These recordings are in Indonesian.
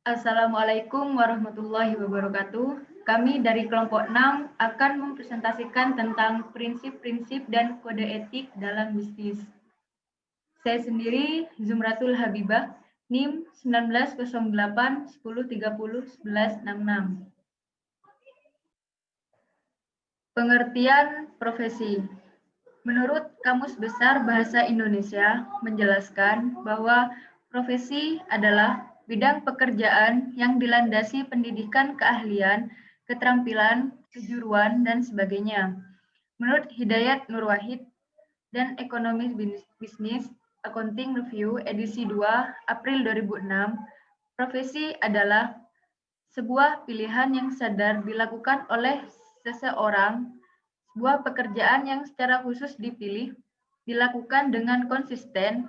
Assalamualaikum warahmatullahi wabarakatuh. Kami dari kelompok 6 akan mempresentasikan tentang prinsip-prinsip dan kode etik dalam bisnis. Saya sendiri Zumratul Habibah, NIM 1908 1030 1166. Pengertian profesi. Menurut Kamus Besar Bahasa Indonesia menjelaskan bahwa profesi adalah bidang pekerjaan yang dilandasi pendidikan keahlian, keterampilan, kejuruan, dan sebagainya. Menurut Hidayat Nur Wahid dan Ekonomi Bisnis Accounting Review edisi 2 April 2006, profesi adalah sebuah pilihan yang sadar dilakukan oleh seseorang, sebuah pekerjaan yang secara khusus dipilih, dilakukan dengan konsisten,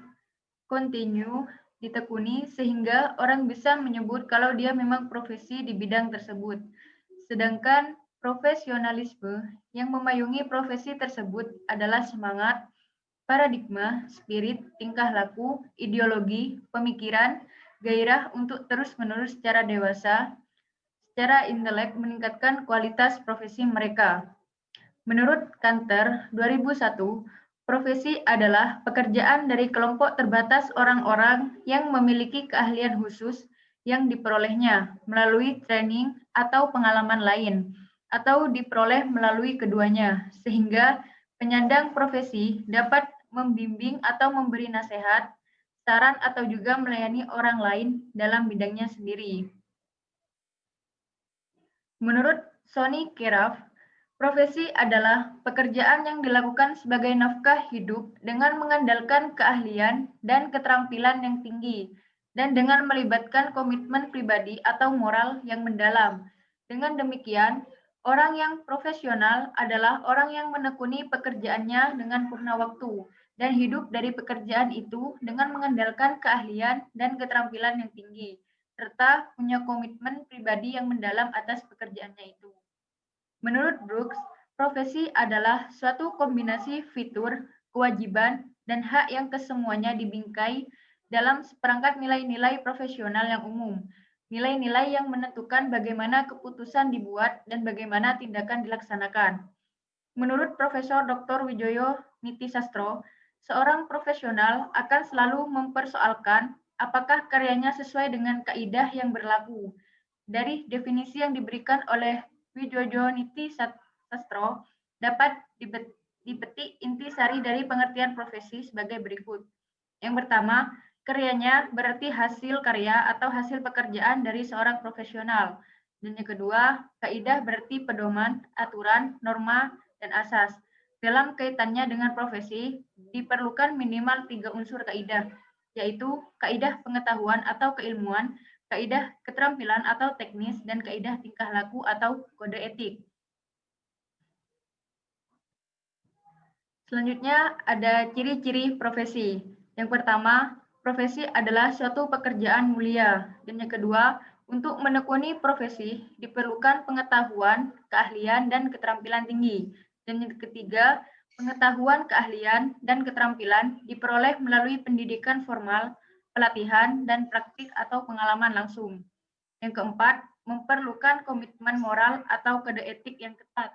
kontinu, ditekuni, sehingga orang bisa menyebut kalau dia memang profesi di bidang tersebut. Sedangkan profesionalisme yang memayungi profesi tersebut adalah semangat, paradigma, spirit, tingkah laku, ideologi, pemikiran, gairah untuk terus-menerus secara dewasa, secara intelek meningkatkan kualitas profesi mereka. Menurut Kanter 2001, profesi adalah pekerjaan dari kelompok terbatas orang-orang yang memiliki keahlian khusus yang diperolehnya melalui training atau pengalaman lain, atau diperoleh melalui keduanya, sehingga penyandang profesi dapat membimbing atau memberi nasihat, saran atau juga melayani orang lain dalam bidangnya sendiri. Menurut Sonny Keraf, profesi adalah pekerjaan yang dilakukan sebagai nafkah hidup dengan mengandalkan keahlian dan keterampilan yang tinggi, dan dengan melibatkan komitmen pribadi atau moral yang mendalam. Dengan demikian, orang yang profesional adalah orang yang menekuni pekerjaannya dengan purna waktu, dan hidup dari pekerjaan itu dengan mengandalkan keahlian dan keterampilan yang tinggi, serta punya komitmen pribadi yang mendalam atas pekerjaannya itu. Menurut Brooks, profesi adalah suatu kombinasi fitur, kewajiban, dan hak yang kesemuanya dibingkai dalam seperangkat nilai-nilai profesional yang umum. Nilai-nilai yang menentukan bagaimana keputusan dibuat dan bagaimana tindakan dilaksanakan. Menurut Profesor Dr. Wijoyo Nitisastro, seorang profesional akan selalu mempersoalkan apakah karyanya sesuai dengan kaidah yang berlaku. Dari definisi yang diberikan oleh Wijoyo Nitisastro, dapat dipetik intisari dari pengertian profesi sebagai berikut. Yang pertama, karyanya berarti hasil karya atau hasil pekerjaan dari seorang profesional. Dan yang kedua, kaidah berarti pedoman, aturan, norma, dan asas. Dalam kaitannya dengan profesi, diperlukan minimal 3 unsur kaidah, yaitu kaidah pengetahuan atau keilmuan, kaidah keterampilan atau teknis, dan kaidah tingkah laku atau kode etik. Selanjutnya ada ciri-ciri profesi. Yang pertama, profesi adalah suatu pekerjaan mulia. Dan yang kedua, untuk menekuni profesi diperlukan pengetahuan, keahlian, dan keterampilan tinggi. Dan yang ketiga, pengetahuan, keahlian, dan keterampilan diperoleh melalui pendidikan formal, pelatihan, dan praktik atau pengalaman langsung. Yang keempat, memerlukan komitmen moral atau kode etik yang ketat.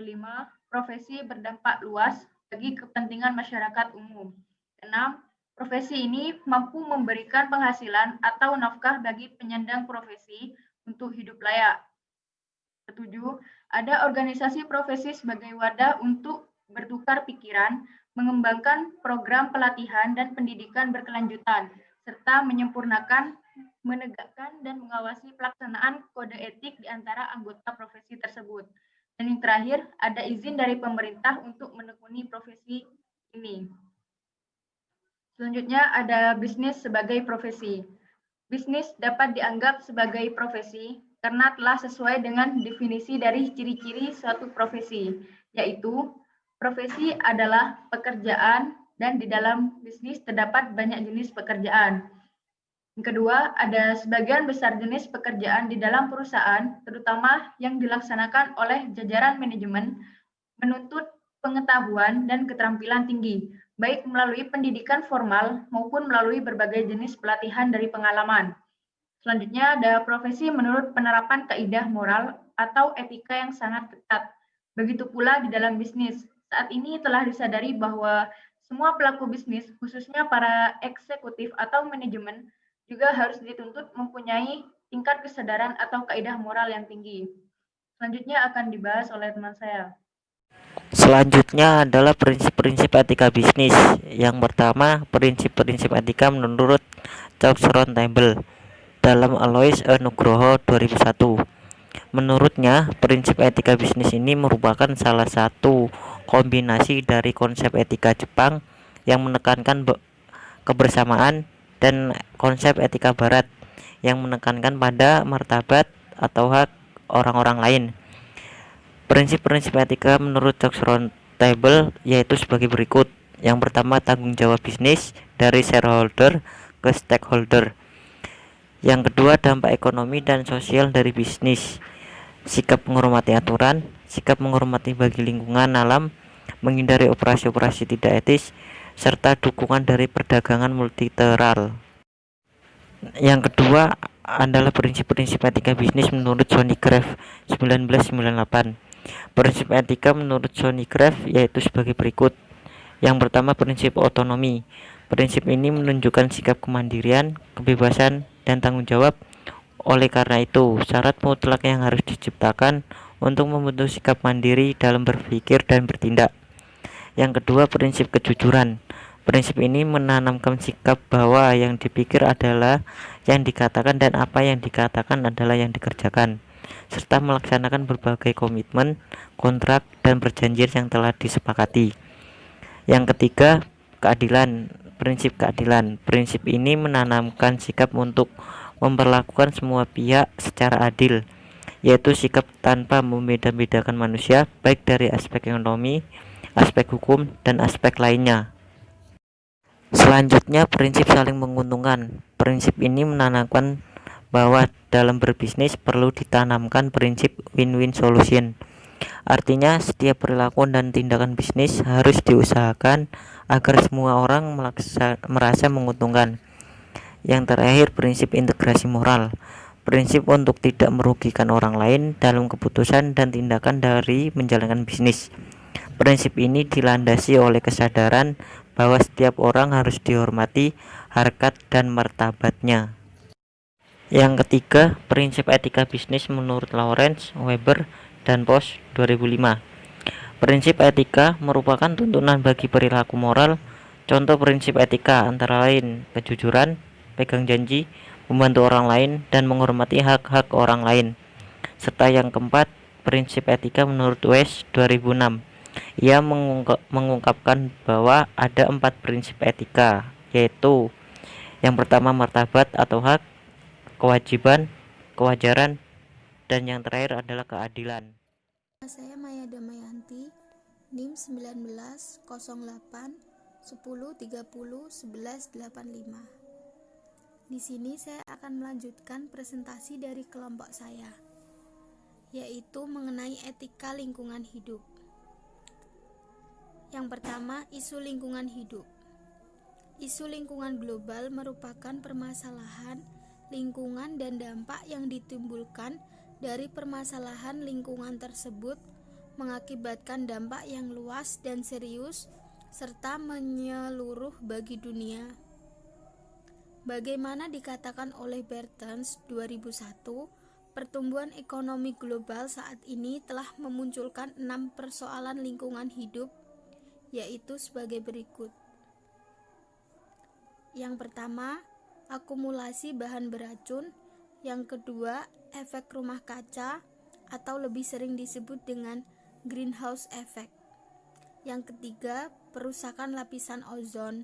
Kelima, profesi berdampak luas bagi kepentingan masyarakat umum. Keenam, profesi ini mampu memberikan penghasilan atau nafkah bagi penyandang profesi untuk hidup layak. Ketujuh, ada organisasi profesi sebagai wadah untuk bertukar pikiran, mengembangkan program pelatihan dan pendidikan berkelanjutan, serta menyempurnakan, menegakkan, dan mengawasi pelaksanaan kode etik di antara anggota profesi tersebut. Dan yang terakhir, ada izin dari pemerintah untuk menekuni profesi ini. Selanjutnya ada bisnis sebagai profesi. Bisnis dapat dianggap sebagai profesi karena telah sesuai dengan definisi dari ciri-ciri suatu profesi, yaitu profesi adalah pekerjaan dan di dalam bisnis terdapat banyak jenis pekerjaan. Yang kedua, ada sebagian besar jenis pekerjaan di dalam perusahaan, terutama yang dilaksanakan oleh jajaran manajemen, menuntut pengetahuan dan keterampilan tinggi, baik melalui pendidikan formal maupun melalui berbagai jenis pelatihan dari pengalaman. Selanjutnya ada profesi menurut penerapan kaidah moral atau etika yang sangat ketat. Begitu pula di dalam bisnis. Saat ini telah disadari bahwa semua pelaku bisnis, khususnya para eksekutif atau manajemen, juga harus dituntut mempunyai tingkat kesadaran atau kaidah moral yang tinggi. Selanjutnya akan dibahas oleh teman saya. Selanjutnya adalah prinsip-prinsip etika bisnis. Yang pertama, prinsip-prinsip etika menurut Charles Roundtable dalam Alois E. Nugroho 2001. Menurutnya, prinsip etika bisnis ini merupakan salah satu kombinasi dari konsep etika Jepang yang menekankan kebersamaan dan konsep etika Barat yang menekankan pada martabat atau hak orang-orang lain. Prinsip-prinsip etika menurut Charles Roundtable yaitu sebagai berikut. Yang pertama, tanggung jawab bisnis dari shareholder ke stakeholder. Yang kedua, dampak ekonomi dan sosial dari bisnis. Sikap menghormati aturan, sikap menghormati bagi lingkungan alam, menghindari operasi-operasi tidak etis, serta dukungan dari perdagangan multilateral. Yang kedua adalah prinsip-prinsip etika bisnis menurut Sonny Graf 1998. Prinsip etika menurut Sonny Graf yaitu sebagai berikut. Yang pertama, prinsip otonomi. Prinsip ini menunjukkan sikap kemandirian, kebebasan, dan tanggung jawab. Oleh karena itu, syarat mutlak yang harus diciptakan untuk membentuk sikap mandiri dalam berpikir dan bertindak. Yang kedua, prinsip kejujuran. Prinsip ini menanamkan sikap bahwa yang dipikir adalah yang dikatakan dan apa yang dikatakan adalah yang dikerjakan, serta melaksanakan berbagai komitmen, kontrak, dan perjanjian yang telah disepakati. Yang ketiga, keadilan. Prinsip keadilan. Prinsip ini menanamkan sikap untuk memperlakukan semua pihak secara adil, yaitu sikap tanpa membeda-bedakan manusia, baik dari aspek ekonomi, aspek hukum, dan aspek lainnya. Selanjutnya, prinsip saling menguntungkan. Prinsip ini menanamkan bahwa dalam berbisnis perlu ditanamkan prinsip win-win solution. Artinya, setiap perilaku dan tindakan bisnis harus diusahakan agar semua orang merasa menguntungkan. Yang terakhir, prinsip integrasi moral. Prinsip untuk tidak merugikan orang lain dalam keputusan dan tindakan dari menjalankan bisnis. Prinsip ini dilandasi oleh kesadaran bahwa setiap orang harus dihormati harkat dan martabatnya. Yang ketiga, prinsip etika bisnis menurut Lawrence, Weber, dan Post 2005. Prinsip etika merupakan tuntunan bagi perilaku moral. Contoh prinsip etika antara lain kejujuran, pegang janji, membantu orang lain, dan menghormati hak-hak orang lain. Serta yang keempat, prinsip etika menurut West 2006. Ia mengungkapkan bahwa ada 4 prinsip etika, yaitu yang pertama martabat atau hak, kewajiban, kewajaran, dan yang terakhir adalah keadilan. Saya Maya Damayanti, NIM 1908 10 30 11 85. Di sini saya akan melanjutkan presentasi dari kelompok saya, yaitu mengenai etika lingkungan hidup. Yang pertama, isu lingkungan hidup. Isu lingkungan global merupakan permasalahan lingkungan dan dampak yang ditimbulkan dari permasalahan lingkungan tersebut mengakibatkan dampak yang luas dan serius serta menyeluruh bagi dunia. Bagaimana dikatakan oleh Bertens 2001, pertumbuhan ekonomi global saat ini telah memunculkan 6 persoalan lingkungan hidup, yaitu sebagai berikut. Yang pertama, akumulasi bahan beracun. Yang kedua, efek rumah kaca atau lebih sering disebut dengan greenhouse effect. Yang ketiga, perusakan lapisan ozon.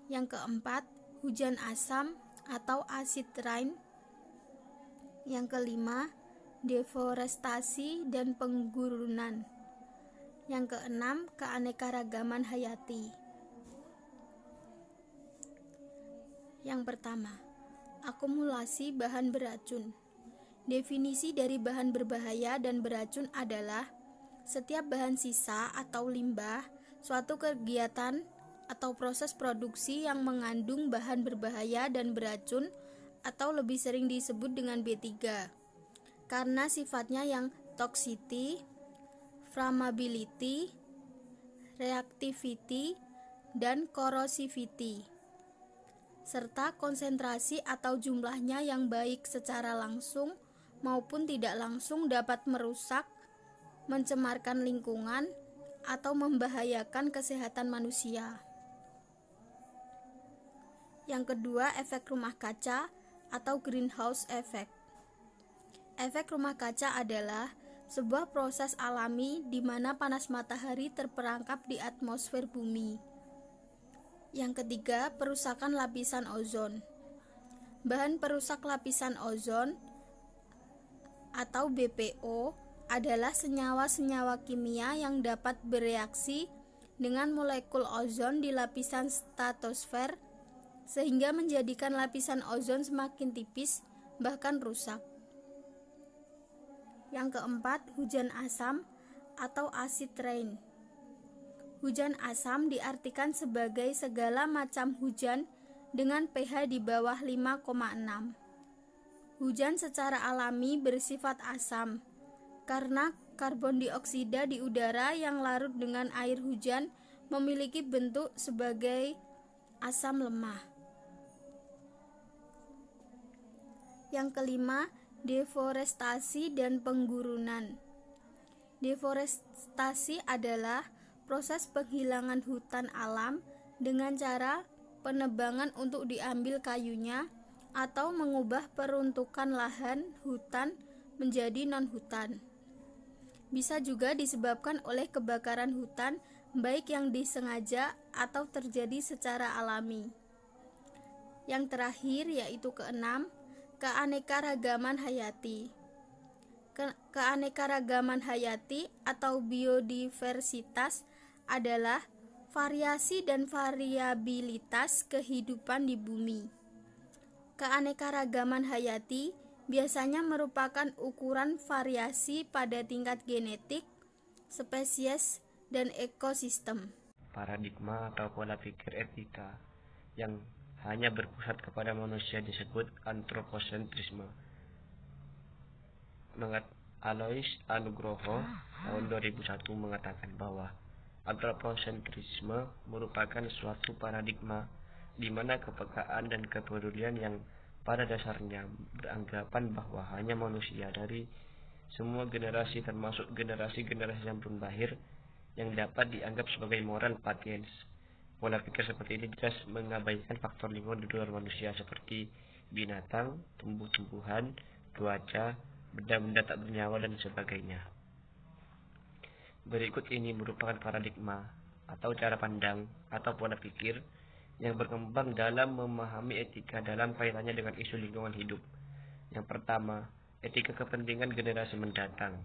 Yang keempat, hujan asam atau acid rain. Yang kelima, deforestasi dan penggurunan. Yang keenam, keanekaragaman hayati. Yang pertama, akumulasi bahan beracun. Definisi dari bahan berbahaya dan beracun adalah setiap bahan sisa atau limbah suatu kegiatan atau proses produksi yang mengandung bahan berbahaya dan beracun atau lebih sering disebut dengan B3 karena sifatnya yang toxicity, flammability, reactivity, dan corrosivity, serta konsentrasi atau jumlahnya yang baik secara langsung maupun tidak langsung dapat merusak, mencemarkan lingkungan, atau membahayakan kesehatan manusia. Yang kedua, efek rumah kaca atau greenhouse effect. Efek rumah kaca adalah sebuah proses alami di mana panas matahari terperangkap di atmosfer bumi. Yang ketiga, perusakan lapisan ozon. Bahan perusak lapisan ozon atau BPO adalah senyawa-senyawa kimia yang dapat bereaksi dengan molekul ozon di lapisan stratosfer sehingga menjadikan lapisan ozon semakin tipis bahkan rusak. Yang keempat, hujan asam atau acid rain. Hujan asam diartikan sebagai segala macam hujan dengan pH di bawah 5,6. Hujan secara alami bersifat asam karena karbon dioksida di udara yang larut dengan air hujan memiliki bentuk sebagai asam lemah. Yang kelima, deforestasi dan penggurunan. Deforestasi adalah proses penghilangan hutan alam dengan cara penebangan untuk diambil kayunya atau mengubah peruntukan lahan hutan menjadi non-hutan. Bisa juga disebabkan oleh kebakaran hutan, baik yang disengaja atau terjadi secara alami. Yang terakhir yaitu keenam, keanekaragaman hayati. Keanekaragaman hayati atau biodiversitas adalah variasi dan variabilitas kehidupan di bumi. Keanekaragaman hayati biasanya merupakan ukuran variasi pada tingkat genetik, spesies, dan ekosistem. Paradigma atau pola pikir etika yang hanya berpusat kepada manusia disebut antropocentrisme. Alois Anugroho tahun 2001 mengatakan bahwa antropocentrisme merupakan suatu paradigma di mana kepekaan dan kepedulian yang pada dasarnya beranggapan bahwa hanya manusia dari semua generasi termasuk generasi-generasi yang belum lahir yang dapat dianggap sebagai moral patiens. Pola pikir seperti ini jelas mengabaikan faktor lingkungan di luar manusia seperti binatang, tumbuh-tumbuhan, cuaca, benda-benda tak bernyawa, dan sebagainya. Berikut ini merupakan paradigma atau cara pandang atau pola pikir yang berkembang dalam memahami etika dalam kaitannya dengan isu lingkungan hidup. Yang pertama, etika kepentingan generasi mendatang,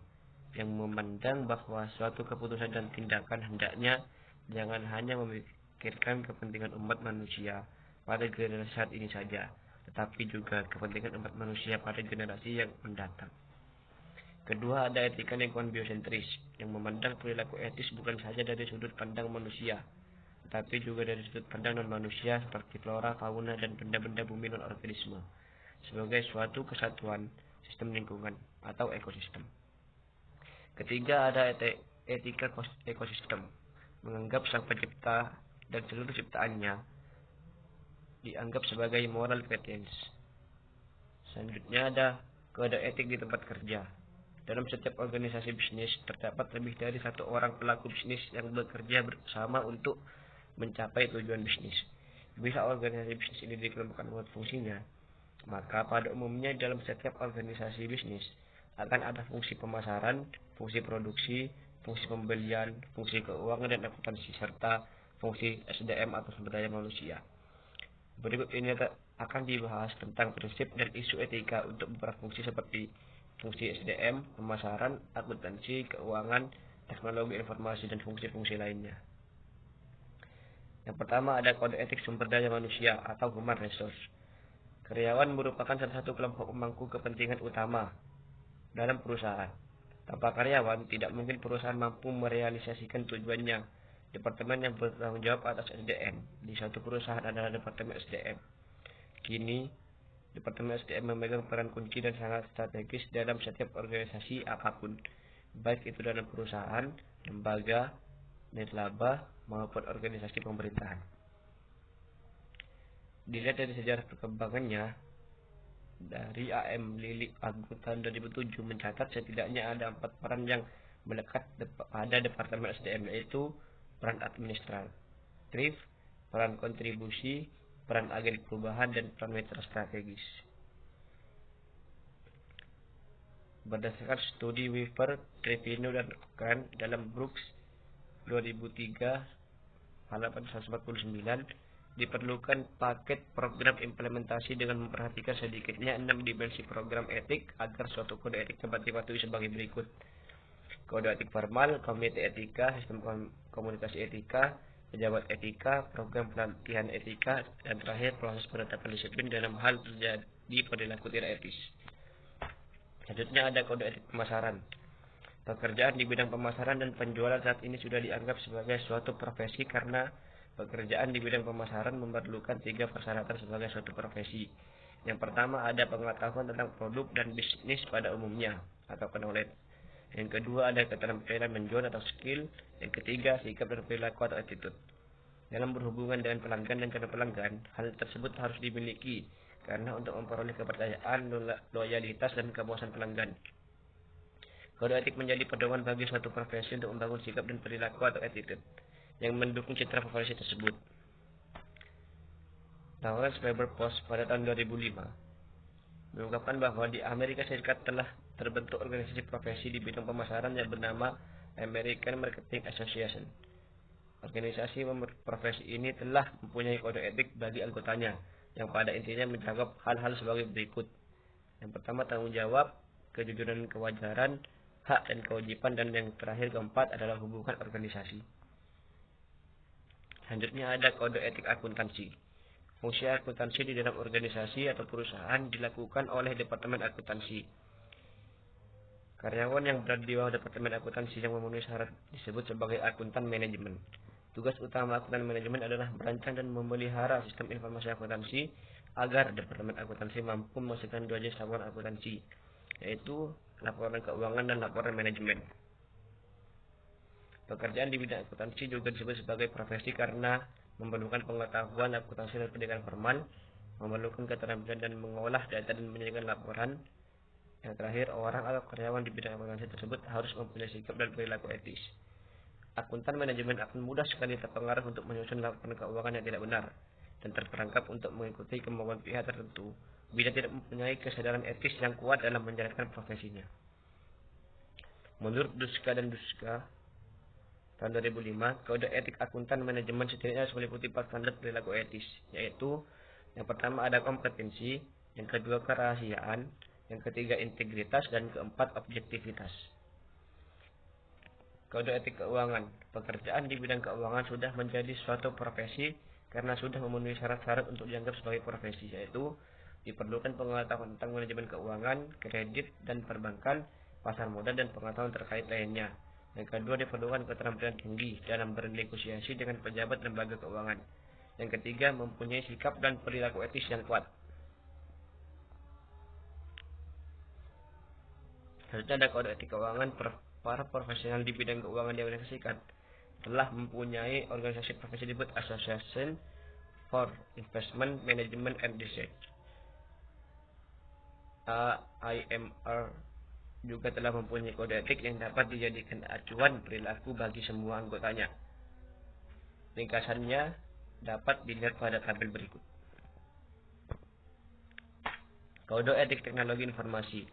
yang memandang bahwa suatu keputusan dan tindakan hendaknya jangan hanya memikirkan kepentingan umat manusia pada generasi saat ini saja, tetapi juga kepentingan umat manusia pada generasi yang mendatang. Kedua, ada etika lingkungan biosentris, yang memandang perilaku etis bukan saja dari sudut pandang manusia, tetapi juga dari sudut pandang non-manusia seperti flora, fauna, dan benda-benda bumi non-organisme, sebagai suatu kesatuan sistem lingkungan atau ekosistem. Ketiga, ada etika ekosistem, menganggap sang pencipta dan seluruh ciptaannya dianggap sebagai moral patiens. Selanjutnya ada kode etik di tempat kerja. Dalam setiap organisasi bisnis terdapat lebih dari satu orang pelaku bisnis yang bekerja bersama untuk mencapai tujuan bisnis. Bila organisasi bisnis ini dikelompokkan menurut fungsinya, maka pada umumnya dalam setiap organisasi bisnis akan ada fungsi pemasaran, fungsi produksi, fungsi pembelian, fungsi keuangan dan akuntansi, serta fungsi SDM atau sumber daya manusia. Berikut ini akan dibahas tentang prinsip dan isu etika untuk beberapa fungsi seperti fungsi SDM, pemasaran, akuntansi, keuangan, teknologi informasi, dan fungsi-fungsi lainnya. Yang pertama ada kode etik sumber daya manusia atau human resource. Karyawan merupakan salah satu kelompok pemangku kepentingan utama dalam perusahaan. Tanpa karyawan, tidak mungkin perusahaan mampu merealisasikan tujuannya. Departemen yang bertanggung jawab atas SDM di suatu perusahaan adalah Departemen SDM. Kini, Departemen SDM memegang peran kunci dan sangat strategis dalam setiap organisasi apapun, baik itu dalam perusahaan, lembaga, nirlaba, maupun organisasi pemerintahan. Dilihat dari sejarah perkembangannya, dari AM Lilik Agung tahun 2007 mencatat setidaknya ada 4 peran yang melekat pada Departemen SDM, yaitu peran administratif, peran kontribusi, peran agen perubahan, dan peran mitra strategis. Berdasarkan studi Weaver, Trevino, dan Kran dalam Brooks 2003 halaman 149, diperlukan paket program implementasi dengan memperhatikan sedikitnya 6 dimensi program etik agar suatu kode etik dapat dipatuhi sebagai berikut: kode etik formal, komite etika, sistem komunikasi etika, pejabat etika, program pelatihan etika, dan terakhir proses penetapan disiplin dalam hal terjadi perilaku tidak etis. Selanjutnya ada kode etik pemasaran. Pekerjaan di bidang pemasaran dan penjualan saat ini sudah dianggap sebagai suatu profesi karena pekerjaan di bidang pemasaran memerlukan 3 persyaratan sebagai suatu profesi. Yang pertama ada pengetahuan tentang produk dan bisnis pada umumnya atau knowledge. Yang kedua ada keterampilan menjual atau skill. Yang ketiga sikap dan perilaku atau attitude. Dalam berhubungan dengan pelanggan dan calon pelanggan, hal tersebut harus dimiliki karena untuk memperoleh kepercayaan, loyalitas, dan kepuasan pelanggan. Kode etik menjadi pedoman bagi suatu profesi untuk membangun sikap dan perilaku atau attitude yang mendukung citra profesi tersebut. Lawrence Weber Post pada tahun 2005 mengungkapkan bahwa di Amerika Serikat telah terbentuk organisasi profesi di bidang pemasaran yang bernama American Marketing Association. Organisasi profesi ini telah mempunyai kode etik bagi anggotanya yang pada intinya mencakup hal-hal sebagai berikut. Yang pertama tanggung jawab, kejujuran dan kewajaran, hak dan kewajiban, dan yang terakhir keempat adalah hubungan organisasi. Selanjutnya ada kode etik akuntansi. Fungsi akuntansi di dalam organisasi atau perusahaan dilakukan oleh Departemen Akuntansi. Karyawan yang berada di bawah Departemen Akuntansi yang memenuhi syarat disebut sebagai akuntan manajemen. Tugas utama akuntan manajemen adalah merancang dan memelihara sistem informasi akuntansi agar Departemen Akuntansi mampu menghasilkan 2 jenis laporan akuntansi, yaitu laporan keuangan dan laporan manajemen. Pekerjaan di bidang akuntansi juga disebut sebagai profesi karena memerlukan pengetahuan akuntansi dan pendidikan formal, memerlukan keterampilan dan mengolah data dan menyajikan laporan. Yang terakhir, orang atau karyawan di bidang akuntansi tersebut harus mempunyai sikap dan perilaku etis. Akuntan manajemen akan mudah sekali terpengaruh untuk menyusun laporan keuangan yang tidak benar dan terperangkap untuk mengikuti kemauan pihak tertentu bila tidak mempunyai kesadaran etis yang kuat dalam menjalankan profesinya. Menurut Duska dan Duska tahun 2005, kode etik akuntan manajemen setidaknya harus meliputi 4 standar perilaku etis, yaitu yang pertama ada kompetensi, yang kedua kerahasiaan, yang ketiga integritas, dan keempat objektivitas. Kode etik keuangan. Pekerjaan di bidang keuangan sudah menjadi suatu profesi karena sudah memenuhi syarat-syarat untuk dianggap sebagai profesi, yaitu diperlukan pengetahuan tentang manajemen keuangan, kredit dan perbankan, pasar modal, dan pengetahuan terkait lainnya. Yang kedua, diperlukan keterampilan tinggi dalam bernegosiasi dengan pejabat lembaga keuangan. Yang ketiga, mempunyai sikap dan perilaku etis yang kuat. Selanjutnya ada kode etik keuangan. Para profesional di bidang keuangan di Amerika Serikat telah mempunyai organisasi profesi disebut Association for Investment Management and Research. AIMR juga telah mempunyai kode etik yang dapat dijadikan acuan perilaku bagi semua anggotanya. Ringkasannya dapat dilihat pada tabel berikut. Kode etik teknologi informasi.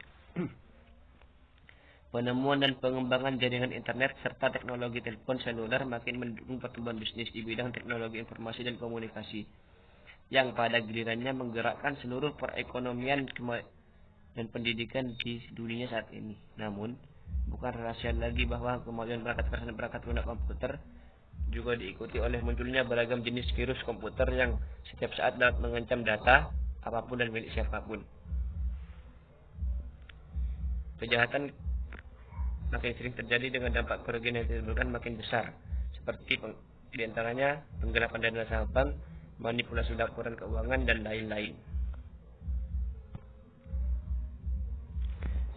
Penemuan dan pengembangan jaringan internet serta teknologi telepon seluler makin mendukung pertumbuhan bisnis di bidang teknologi informasi dan komunikasi, yang pada gilirannya menggerakkan seluruh perekonomian dan pendidikan di dunia saat ini. Namun, bukan rahasia lagi bahwa kemajuan perangkat keras dan perangkat lunak komputer juga diikuti oleh munculnya beragam jenis virus komputer yang setiap saat dapat mengancam data apapun dan milik siapapun. Kejahatan makin sering terjadi dengan dampak kerugian yang ditimbulkan makin besar, seperti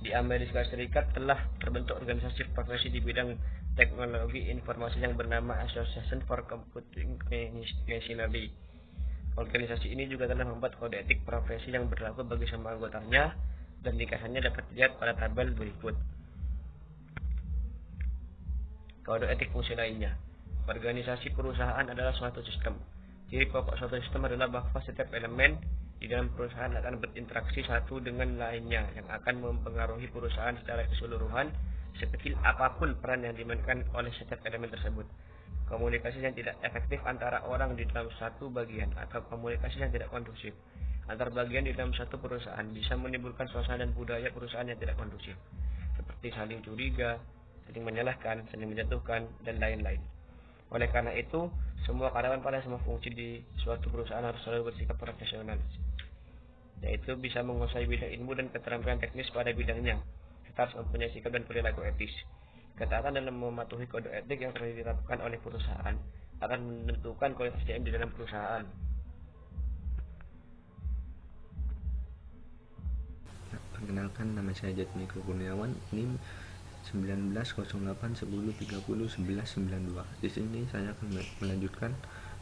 Di Amerika Serikat telah terbentuk organisasi profesi di bidang teknologi informasi yang bernama Association for Computing Machinery. Organisasi ini juga telah membuat kode etik profesi yang berlaku bagi semua anggotanya, dan ringkasannya dapat dilihat pada tabel berikut. Kode etik fungsi lainnya. Organisasi perusahaan adalah suatu sistem. Ciri pokok suatu sistem adalah bahwa setiap elemen di dalam perusahaan akan berinteraksi satu dengan lainnya yang akan mempengaruhi perusahaan secara keseluruhan, sekecil apapun peran yang dimainkan oleh setiap elemen tersebut. Komunikasi yang tidak efektif antara orang di dalam satu bagian atau komunikasi yang tidak kondusif antar bagian di dalam satu perusahaan bisa menimbulkan suasana dan budaya perusahaan yang tidak kondusif, seperti saling curiga, saling menyalahkan, saling menjatuhkan, dan lain-lain. Oleh karena itu, semua karyawan pada semua fungsi di suatu perusahaan harus selalu bersikap profesional, yaitu bisa menguasai bidang ilmu dan keterampilan teknis pada bidangnya, serta harus mempunyai sikap dan perilaku etis. Ketaatan dalam mematuhi kode etik yang telah diterapkan oleh perusahaan akan menentukan kualitas SDM di dalam perusahaan. Perkenalkan, nama saya Jatmiko Kurniawan, NIM 190810301192. Di sini saya akan melanjutkan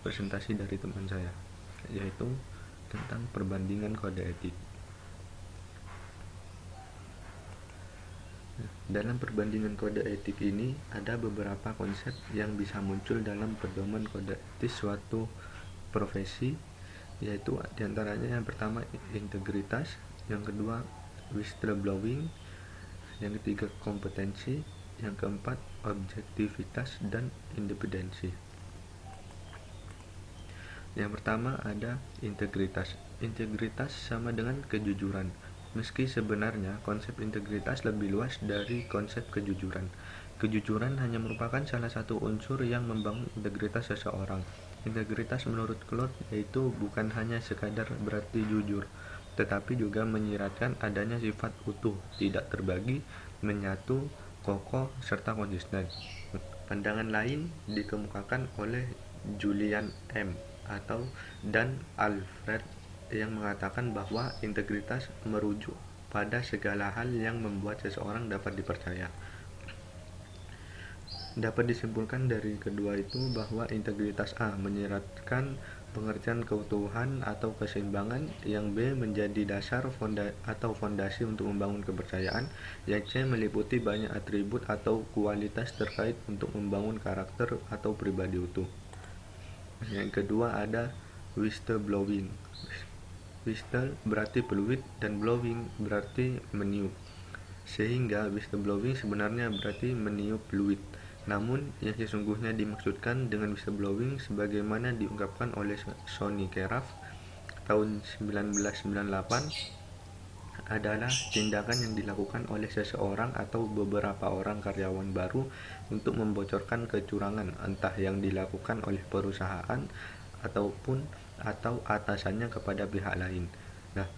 presentasi dari teman saya, yaitu tentang perbandingan kode etik. Dalam perbandingan kode etik ini ada beberapa konsep yang bisa muncul dalam pedoman kode etik suatu profesi, yaitu diantaranya yang pertama integritas, yang kedua whistleblowing, yang ketiga kompetensi, yang keempat objektivitas dan independensi. Yang pertama ada integritas. Integritas sama dengan kejujuran. Meski sebenarnya konsep integritas lebih luas dari konsep kejujuran. Kejujuran hanya merupakan salah satu unsur yang membangun integritas seseorang. Integritas menurut Claude yaitu bukan hanya sekadar berarti jujur, tetapi juga menyiratkan adanya sifat utuh, tidak terbagi, menyatu, kokoh, serta konsisten. Pandangan lain dikemukakan oleh Julian M. dan Alfred yang mengatakan bahwa integritas merujuk pada segala hal yang membuat seseorang dapat dipercaya. Dapat disimpulkan dari kedua itu bahwa integritas A menyiratkan pengertian keutuhan atau keseimbangan, yang B menjadi dasar fondasi untuk membangun kepercayaan, yang C meliputi banyak atribut atau kualitas terkait untuk membangun karakter atau pribadi utuh. Yang kedua ada whistleblowing. Whistle berarti peluit dan blowing berarti meniup, sehingga whistleblowing sebenarnya berarti meniup peluit. Namun yang sesungguhnya dimaksudkan dengan whistleblowing sebagaimana diungkapkan oleh Sonny Keraf tahun 1998 adalah tindakan yang dilakukan oleh seseorang atau beberapa orang karyawan baru untuk membocorkan kecurangan, entah yang dilakukan oleh perusahaan atau atasannya kepada pihak lain. Nah,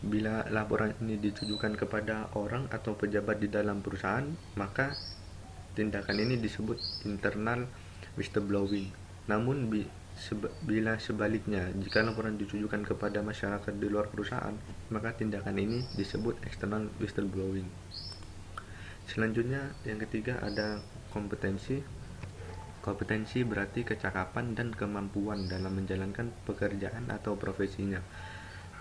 bila laporan ini ditujukan kepada orang atau pejabat di dalam perusahaan, maka tindakan ini disebut internal whistleblowing. Namun bila sebaliknya, jika laporan ditujukan kepada masyarakat di luar perusahaan, maka tindakan ini disebut external whistleblowing. Selanjutnya, yang ketiga ada kompetensi. Kompetensi berarti kecakapan dan kemampuan dalam menjalankan pekerjaan atau profesinya.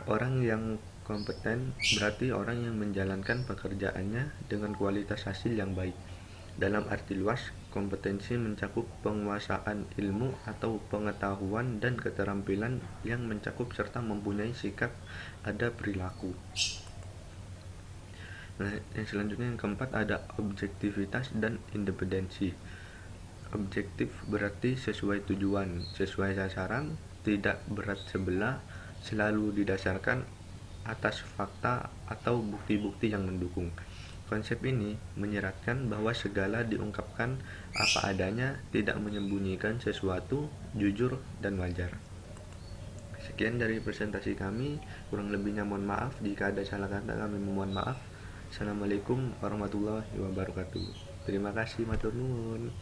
Orang yang kompeten berarti orang yang menjalankan pekerjaannya dengan kualitas hasil yang baik. Dalam arti luas, kompetensi mencakup penguasaan ilmu atau pengetahuan dan keterampilan yang mencakup serta mempunyai sikap ada perilaku. Nah, yang selanjutnya yang keempat ada objektivitas dan independensi. Objektif berarti sesuai tujuan, sesuai sasaran, tidak berat sebelah, selalu didasarkan atas fakta atau bukti-bukti yang mendukung. Konsep ini menyiratkan bahwa segala diungkapkan apa adanya, tidak menyembunyikan sesuatu, jujur dan wajar. Sekian dari presentasi kami, kurang lebihnya mohon maaf. Jika ada salah kata kami mohon maaf. Assalamualaikum warahmatullahi wabarakatuh. Terima kasih, matur nuwun.